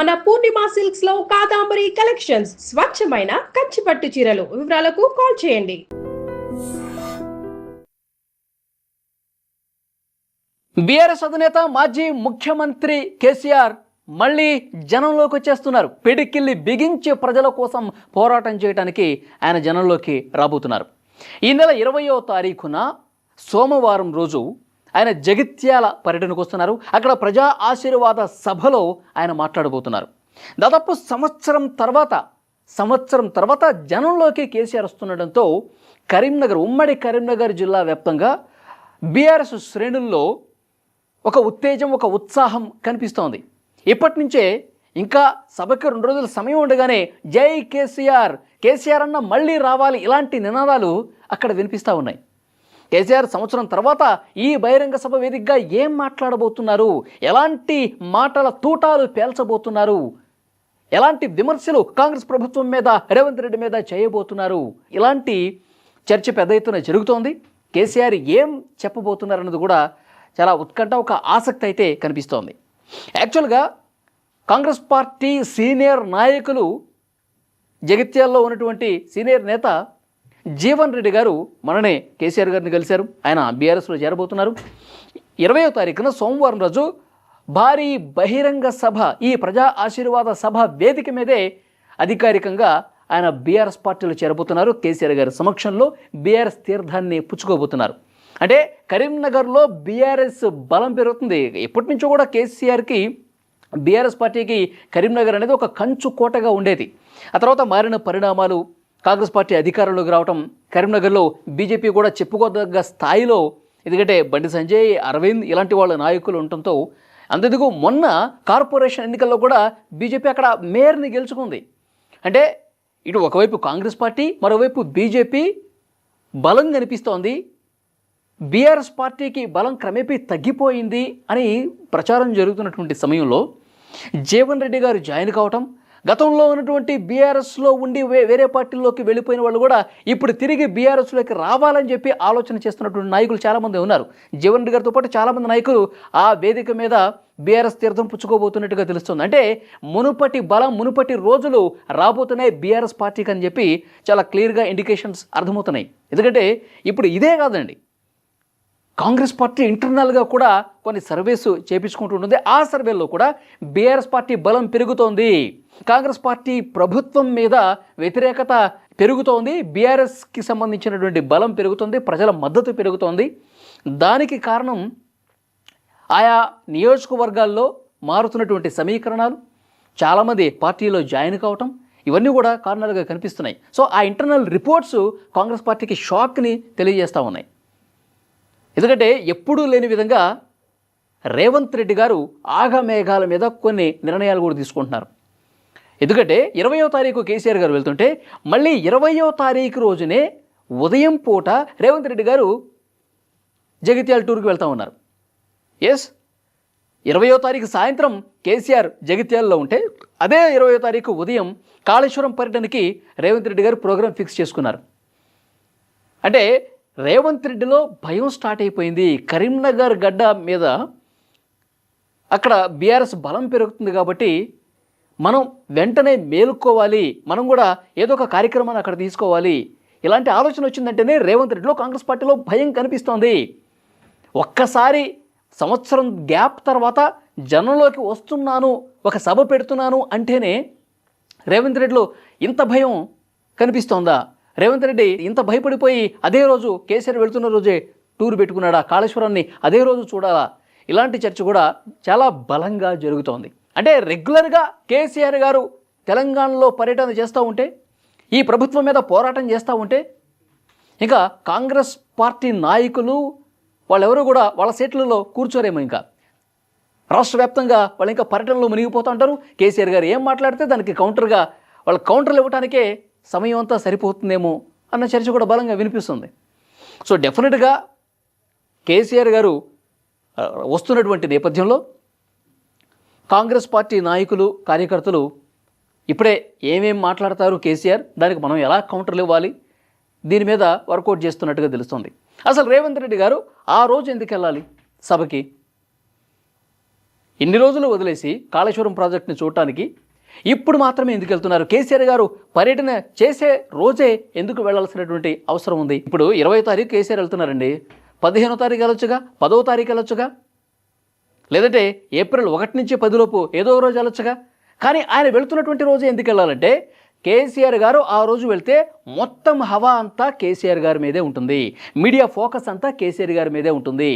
మన పూర్ణిమ సిల్క్స్ లో కాదాంబరి కలెక్షన్స్ స్వచ్ఛమైన కంచి పట్టు చీరలు. వివరాలకు కాల్ చేయండి. బీఆర్ఎస్ అధినేత మాజీ ముఖ్యమంత్రి కేసీఆర్ మళ్ళీ జనంలోకి వచ్చేస్తున్నారు. పిడికిల్లి బిగించి ప్రజల కోసం పోరాటం చేయడానికి ఆయన జనంలోకి రాబోతున్నారు. ఈ నెల 20వ తారీఖున సోమవారం రోజు ఆయన జగిత్యాల పర్యటనకు వస్తున్నారు. అక్కడ ప్రజా ఆశీర్వాద సభలో ఆయన మాట్లాడబోతున్నారు. దాదాపు సంవత్సరం తర్వాత జనంలోకి కేసీఆర్ వస్తుండడంతో ఉమ్మడి కరీంనగర్ జిల్లా వ్యాప్తంగా బీఆర్ఎస్ శ్రేణుల్లో ఒక ఉత్తేజం, ఒక ఉత్సాహం కనిపిస్తోంది. ఇప్పటి నుంచే ఇంకా సభకి 2 రోజుల సమయం ఉండగానే జై కేసీఆర్ అన్న మళ్ళీ రావాలి, ఇలాంటి నినాదాలు అక్కడ వినిపిస్తూ ఉన్నాయి. కేసీఆర్ సంవత్సరం తర్వాత ఈ బహిరంగ సభ వేదికగా ఏం మాట్లాడబోతున్నారు, ఎలాంటి మాటల తూటాలు పేల్చబోతున్నారు, ఎలాంటి విమర్శలు కాంగ్రెస్ ప్రభుత్వం మీద, రేవంత్ రెడ్డి మీద చేయబోతున్నారు, ఇలాంటి చర్చ పెద్ద ఎత్తున జరుగుతోంది. కేసీఆర్ ఏం చెప్పబోతున్నారు అన్నది కూడా చాలా ఉత్కంఠ, ఒక ఆసక్తి అయితే కనిపిస్తోంది. యాక్చువల్గా కాంగ్రెస్ పార్టీ సీనియర్ నాయకులు, జగిత్యాల్లో ఉన్నటువంటి సీనియర్ నేత జీవన్ రెడ్డి గారు మననే కేసీఆర్ గారిని కలిశారు. ఆయన బీఆర్ఎస్లో చేరబోతున్నారు. 20వ తారీఖున సోమవారం రోజు భారీ బహిరంగ సభ, ఈ ప్రజా ఆశీర్వాద సభ వేదిక మీదే అధికారికంగా ఆయన బీఆర్ఎస్ పార్టీలో చేరబోతున్నారు. కేసీఆర్ గారి సమక్షంలో బీఆర్ఎస్ తీర్థాన్ని పుచ్చుకోబోతున్నారు. అంటే కరీంనగర్లో బీఆర్ఎస్ బలం పెరుగుతుంది. ఎప్పటి నుంచో కూడా కేసీఆర్కి, బీఆర్ఎస్ పార్టీకి కరీంనగర్ అనేది ఒక కంచు కోటగా ఉండేది. ఆ తర్వాత మారిన పరిణామాలు, కాంగ్రెస్ పార్టీ అధికారంలోకి రావటం, కరీంనగర్లో బీజేపీ కూడా చెప్పుకోదగ్గ స్థాయిలో, ఎందుకంటే బండి సంజయ్, అరవింద్ ఇలాంటి వాళ్ళ నాయకులు ఉండటంతో, అంతెందుకు మొన్న కార్పొరేషన్ ఎన్నికల్లో కూడా బీజేపీ అక్కడ మేయర్ని గెలుచుకుంది. అంటే ఇటు ఒకవైపు కాంగ్రెస్ పార్టీ, మరోవైపు బీజేపీ బలం కనిపిస్తోంది. బీఆర్ఎస్ పార్టీకి బలం క్రమేపీ తగ్గిపోయింది అని ప్రచారం జరుగుతున్నటువంటి సమయంలో జీవన్ రెడ్డి గారు జాయిన్ కావటం, గతంలో ఉన్నటువంటి బీఆర్ఎస్లో ఉండి వేరే పార్టీల్లోకి వెళ్ళిపోయిన వాళ్ళు కూడా ఇప్పుడు తిరిగి బీఆర్ఎస్లోకి రావాలని చెప్పి ఆలోచన చేస్తున్నటువంటి నాయకులు చాలామంది ఉన్నారు. జీవన్ రెడ్డి గారితో పాటు చాలామంది నాయకులు ఆ వేదిక మీద బీఆర్ఎస్ తీర్థం పుచ్చుకోబోతున్నట్టుగా తెలుస్తుంది. అంటే మునుపటి బలం, మునుపటి రోజులు రాబోతున్నాయి బీఆర్ఎస్ పార్టీకి అని చెప్పి చాలా క్లియర్గా ఇండికేషన్స్ అర్థమవుతున్నాయి. ఎందుకంటే ఇప్పుడు ఇదే కాదండి, కాంగ్రెస్ పార్టీ ఇంటర్నల్గా కూడా కొన్ని సర్వేస్ చేపించుకుంటుంటుంది. ఆ సర్వేల్లో కూడా బీఆర్ఎస్ పార్టీ బలం పెరుగుతోంది, కాంగ్రెస్ పార్టీ ప్రభుత్వం మీద వ్యతిరేకత పెరుగుతోంది, బీఆర్ఎస్కి సంబంధించినటువంటి బలం పెరుగుతుంది, ప్రజల మద్దతు పెరుగుతోంది. దానికి కారణం ఆయా నియోజకవర్గాల్లో మారుతున్నటువంటి సమీకరణాలు, చాలామంది పార్టీలో జాయిన్ కావటం, ఇవన్నీ కూడా కారణాలుగా కనిపిస్తున్నాయి. సో ఆ ఇంటర్నల్ రిపోర్ట్స్ కాంగ్రెస్ పార్టీకి షాక్ని తెలియజేస్తూ ఉన్నాయి. ఎందుకంటే ఎప్పుడూ లేని విధంగా రేవంత్ రెడ్డి గారు ఆగమేఘాల మీద కొన్ని నిర్ణయాలు కూడా తీసుకుంటున్నారు. ఎందుకంటే 20వ తారీఖు కేసీఆర్ గారు వెళ్తుంటే మళ్ళీ 20వ తారీఖు రోజునే ఉదయం పూట రేవంత్ రెడ్డి గారు జగిత్యాల టూర్కి వెళ్తూ ఉన్నారు. 20వ తారీఖు సాయంత్రం కేసీఆర్ జగిత్యాలలో ఉంటే, అదే 20వ తారీఖు ఉదయం కాళేశ్వరం పర్యటనకి రేవంత్ రెడ్డి గారు ప్రోగ్రాం ఫిక్స్ చేసుకున్నారు. అంటే రేవంత్ రెడ్డిలో భయం స్టార్ట్ అయిపోయింది. కరీంనగర్ గడ్డ మీద అక్కడ బీఆర్ఎస్ బలం పెరుగుతుంది కాబట్టి మనం వెంటనే మేలుకోవాలి, మనం కూడా ఏదో ఒక కార్యక్రమాన్ని అక్కడ తీసుకోవాలి, ఇలాంటి ఆలోచన వచ్చిందంటేనే రేవంత్ రెడ్డిలో, కాంగ్రెస్ పార్టీలో భయం కనిపిస్తోంది. ఒక్కసారి సంవత్సరం గ్యాప్ తర్వాత జనంలోకి వస్తున్నాను, ఒక సభ పెడుతున్నాను అంటేనే రేవంత్ రెడ్డిలో ఇంత భయం కనిపిస్తోందా? రేవంత్ రెడ్డి ఇంత భయపడిపోయి అదే రోజు కేసీఆర్ వెళుతున్న రోజే టూర్ పెట్టుకున్నాడా? కాళేశ్వరాన్ని అదే రోజు చూడాలా? ఇలాంటి చర్చ కూడా చాలా బలంగా జరుగుతోంది. అంటే రెగ్యులర్గా కేసీఆర్ గారు తెలంగాణలో పర్యటన చేస్తూ ఉంటే, ఈ ప్రభుత్వం మీద పోరాటం చేస్తూ ఉంటే, ఇంకా కాంగ్రెస్ పార్టీ నాయకులు వాళ్ళెవరూ కూడా వాళ్ళ సీట్లలో కూర్చోరేమో. ఇంకా రాష్ట్ర వ్యాప్తంగా వాళ్ళు ఇంకా పర్యటనలో మునిగిపోతూ ఉంటారు. కేసీఆర్ గారు ఏం మాట్లాడితే దానికి కౌంటర్గా వాళ్ళ కౌంటర్లు ఇవ్వడానికే సమయం అంతా సరిపోతుందేమో అన్న చర్చ కూడా బలంగా వినిపిస్తుంది. సో డెఫినెట్గా కేసీఆర్ గారు వస్తున్నటువంటి నేపథ్యంలో కాంగ్రెస్ పార్టీ నాయకులు, కార్యకర్తలు ఇప్పుడే ఏమేం మాట్లాడతారు కేసీఆర్, దానికి మనం ఎలా కౌంటర్లు ఇవ్వాలి, దీని మీద వర్కౌట్ చేస్తున్నట్టుగా తెలుస్తుంది. అసలు రేవంత్ రెడ్డి గారు ఆ రోజు ఎందుకు వెళ్ళాలి సభకి? ఇన్ని రోజులు వదిలేసి కాళేశ్వరం ప్రాజెక్టుని చూడటానికి ఇప్పుడు మాత్రమే ఎందుకు వెళ్తున్నారు? కేసీఆర్ గారు పర్యటన చేసే రోజే ఎందుకు వెళ్లాల్సినటువంటి అవసరం ఉంది? ఇప్పుడు 20వ తారీఖు కేసీఆర్ వెళ్తున్నారండి, 15వ తారీఖు వెళ్ళొచ్చుగా, 10వ తారీఖు వెళ్ళొచ్చుగా, లేదంటే ఏప్రిల్ 1 నుంచి 10 లోపు ఏదో రోజు వెళ్ళొచ్చుగా. కానీ ఆయన వెళ్తున్నటువంటి రోజు ఎందుకు వెళ్ళాలంటే కేసీఆర్ గారు ఆ రోజు వెళ్తే మొత్తం హవా అంతా కేసీఆర్ గారి మీదే ఉంటుంది, మీడియా ఫోకస్ అంతా కేసీఆర్ గారి మీదే ఉంటుంది,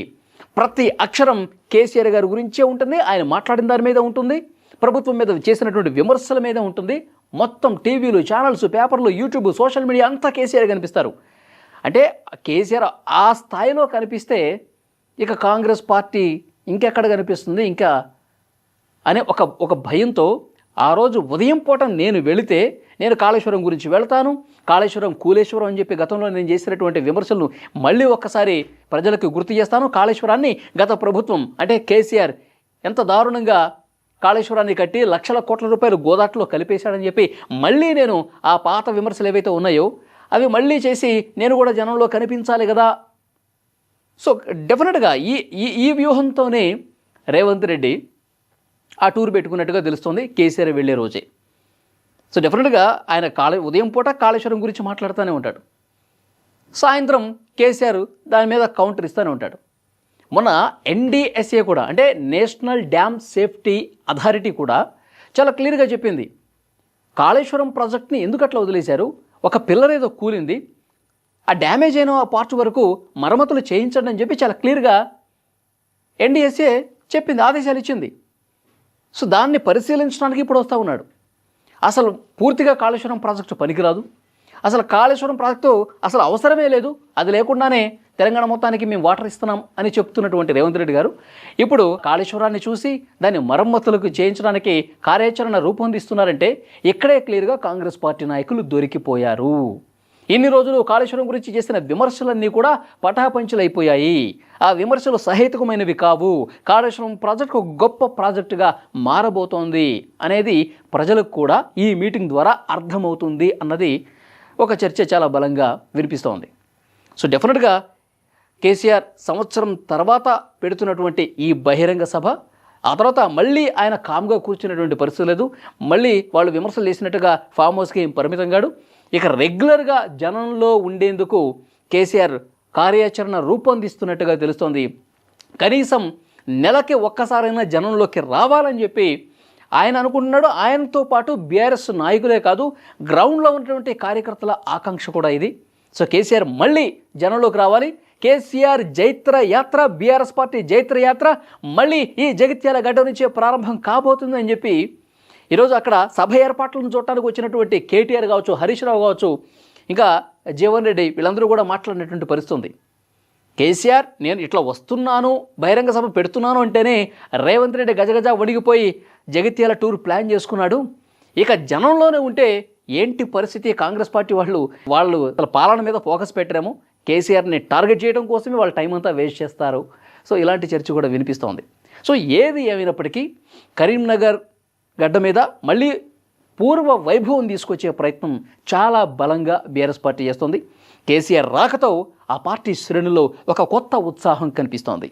ప్రతి అక్షరం కేసీఆర్ గారి గురించే ఉంటుంది, ఆయన మాట్లాడిన దాని మీద ఉంటుంది, ప్రభుత్వం మీద చేసినటువంటి విమర్శల మీద ఉంటుంది. మొత్తం టీవీలు, ఛానల్స్, పేపర్లు, యూట్యూబ్, సోషల్ మీడియా అంతా కేసీఆర్ కనిపిస్తారు. అంటే కేసీఆర్ ఆ స్థాయిలో కనిపిస్తే ఇక కాంగ్రెస్ పార్టీ ఇంకెక్కడ కనిపిస్తుంది ఇంకా అనే ఒక భయంతో ఆ రోజు ఉదయం పూట నేను వెళితే నేను కాళేశ్వరం గురించి వెళ్తాను, కాళేశ్వరం కూలేశ్వరం అని చెప్పి గతంలో నేను చేసినటువంటి విమర్శలను మళ్ళీ ఒక్కసారి ప్రజలకు గుర్తు చేస్తాను. కాళేశ్వరాన్ని గత ప్రభుత్వం అంటే కేసీఆర్ ఎంత దారుణంగా కాళేశ్వరాన్ని కట్టి లక్షల కోట్ల రూపాయలు గోదాట్లో కలిపేశాడని చెప్పి మళ్ళీ నేను ఆ పాత విమర్శలు ఏవైతే ఉన్నాయో అవి మళ్ళీ చేసి నేను కూడా జనంలో కనిపించాలి కదా. సో డెఫినెట్గా ఈ వ్యూహంతోనే రేవంత్ రెడ్డి ఆ టూర్ పెట్టుకున్నట్టుగా తెలుస్తుంది కేసీఆర్ వెళ్ళే రోజే. సో డెఫినెట్గా ఆయన ఉదయం పూట కాళేశ్వరం గురించి మాట్లాడుతూనే ఉంటాడు, సాయంత్రం కేసీఆర్ దాని మీద కౌంటర్ ఇస్తూనే ఉంటాడు. మొన్న NDSA కూడా అంటే నేషనల్ డ్యామ్ సేఫ్టీ అథారిటీ కూడా చాలా క్లియర్గా చెప్పింది, కాళేశ్వరం ప్రాజెక్ట్ని ఎందుకు అట్లా వదిలేశారు, ఒక పిల్లర్ ఏదో కూలింది, ఆ డ్యామేజ్ అయిన ఆ పార్ట్ వరకు మరమ్మతులు చేయించండి అని చెప్పి చాలా క్లియర్గా NDSA చెప్పింది, ఆదేశాలు ఇచ్చింది. సో దాన్ని పరిశీలించడానికి ఇప్పుడు వస్తూ ఉన్నాడు. అసలు పూర్తిగా కాళేశ్వరం ప్రాజెక్టు పనికిరాదు, అసలు కాళేశ్వరం ప్రాజెక్టు అసలు అవసరమే లేదు, అది లేకుండానే తెలంగాణ మొత్తానికి మేము వాటర్ ఇస్తున్నాం అని చెప్తున్నటువంటి రేవంత్ రెడ్డి గారు ఇప్పుడు కాళేశ్వరాన్ని చూసి దాన్ని మరమ్మతులకు చేయించడానికి కార్యాచరణ రూపొందిస్తున్నారంటే ఇక్కడే క్లియర్గా కాంగ్రెస్ పార్టీ నాయకులు దొరికిపోయారు. ఇన్ని రోజులు కాళేశ్వరం గురించి చేసిన విమర్శలన్నీ కూడా పటాపంచలైపోయాయి, ఆ విమర్శలు సహేతుకమైనవి కావు, కాళేశ్వరం ప్రాజెక్టు ఒక గొప్ప ప్రాజెక్టుగా మారబోతోంది అనేది ప్రజలకు కూడా ఈ మీటింగ్ ద్వారా అర్థమవుతుంది అన్నది ఒక చర్చ చాలా బలంగా వినిపిస్తోంది. సో డెఫినెట్గా కేసీఆర్ సంవత్సరం తర్వాత పెడుతున్నటువంటి ఈ బహిరంగ సభ ఆ తర్వాత మళ్ళీ ఆయన కామ్గా కూర్చున్నటువంటి పరిస్థితి లేదు, మళ్ళీ వాళ్ళు విమర్శలు చేసినట్టుగా ఫామ్ హౌస్కి పరిమితం కాడు, ఇక రెగ్యులర్గా జనంలో ఉండేందుకు కేసీఆర్ కార్యాచరణ రూపొందిస్తున్నట్టుగా తెలుస్తోంది. కనీసం నెలకి ఒక్కసారైనా జనంలోకి రావాలని చెప్పి ఆయన అనుకుంటున్నాడు. ఆయనతో పాటు బీఆర్ఎస్ నాయకులే కాదు, గ్రౌండ్లో ఉన్నటువంటి కార్యకర్తల ఆకాంక్ష కూడా ఇది. సో కేసీఆర్ మళ్ళీ జనంలోకి రావాలి, కేసీఆర్ జైత్ర యాత్ర, బీఆర్ఎస్ పార్టీ జైత్ర యాత్ర మళ్ళీ ఈ జగిత్యాల గడ్డ నుంచే ప్రారంభం కాబోతుంది అని చెప్పి ఈరోజు అక్కడ సభ ఏర్పాట్లను చూడటానికి వచ్చినటువంటి కేటీఆర్ కావచ్చు, హరీష్ రావు కావచ్చు, ఇంకా జీవన్ రెడ్డి వీళ్ళందరూ కూడా మాట్లాడినటువంటి పరిస్థితి ఉంది. కేసీఆర్ నేను ఇట్లా వస్తున్నాను, బహిరంగ సభ పెడుతున్నాను అంటేనే రేవంత్ రెడ్డి గజగజ వణిగిపోయి జగిత్యాల టూర్ ప్లాన్ చేసుకున్నాడు, ఇక జనంలోనే ఉంటే ఏంటి పరిస్థితి, కాంగ్రెస్ పార్టీ వాళ్ళు అసలు పాలన మీద ఫోకస్ పెట్టారేమో, కేసీఆర్ని టార్గెట్ చేయడం కోసమే వాళ్ళ టైం అంతా వేస్ట్ చేస్తారు. సో ఇలాంటి చర్చ కూడా వినిపిస్తోంది. సో ఏది ఏమైనప్పటికీ కరీంనగర్ గడ్డ మీద మళ్ళీ పూర్వ వైభవం తీసుకొచ్చే ప్రయత్నం చాలా బలంగా బీఆర్ఎస్ పార్టీ చేస్తుంది. కేసీఆర్ రాకతో ఆ పార్టీ శ్రేణుల్లో ఒక కొత్త ఉత్సాహం కనిపిస్తోంది.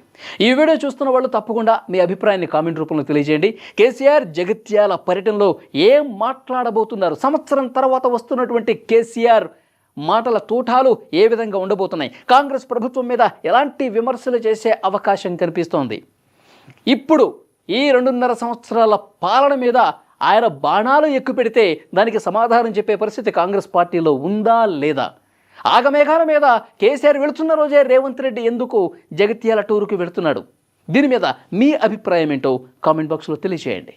ఈ వీడియో చూస్తున్న వాళ్ళు తప్పకుండా మీ అభిప్రాయాన్ని కామెంట్ రూపంలో తెలియజేయండి. కేసీఆర్ జగిత్యాల పర్యటనలో ఏం మాట్లాడబోతున్నారు, సంవత్సరం తర్వాత వస్తున్నటువంటి కేసీఆర్ మాటల తూటాలు ఏ విధంగా ఉండబోతున్నాయి, కాంగ్రెస్ ప్రభుత్వం మీద ఎలాంటి విమర్శలు చేసే అవకాశం కనిపిస్తోంది, ఇప్పుడు ఈ 2.5 సంవత్సరాల పాలన మీద ఆయన బాణాలు ఎక్కుపెడితే దానికి సమాధానం చెప్పే పరిస్థితి కాంగ్రెస్ పార్టీలో ఉందా లేదా, ఆగమేఘాల మీద కేసీఆర్ వెళుతున్న రోజే రేవంత్ రెడ్డి ఎందుకు జగిత్యాల టూరుకు వెళుతున్నాడు, దీని మీద మీ అభిప్రాయం ఏంటో కామెంట్ బాక్స్లో తెలియజేయండి.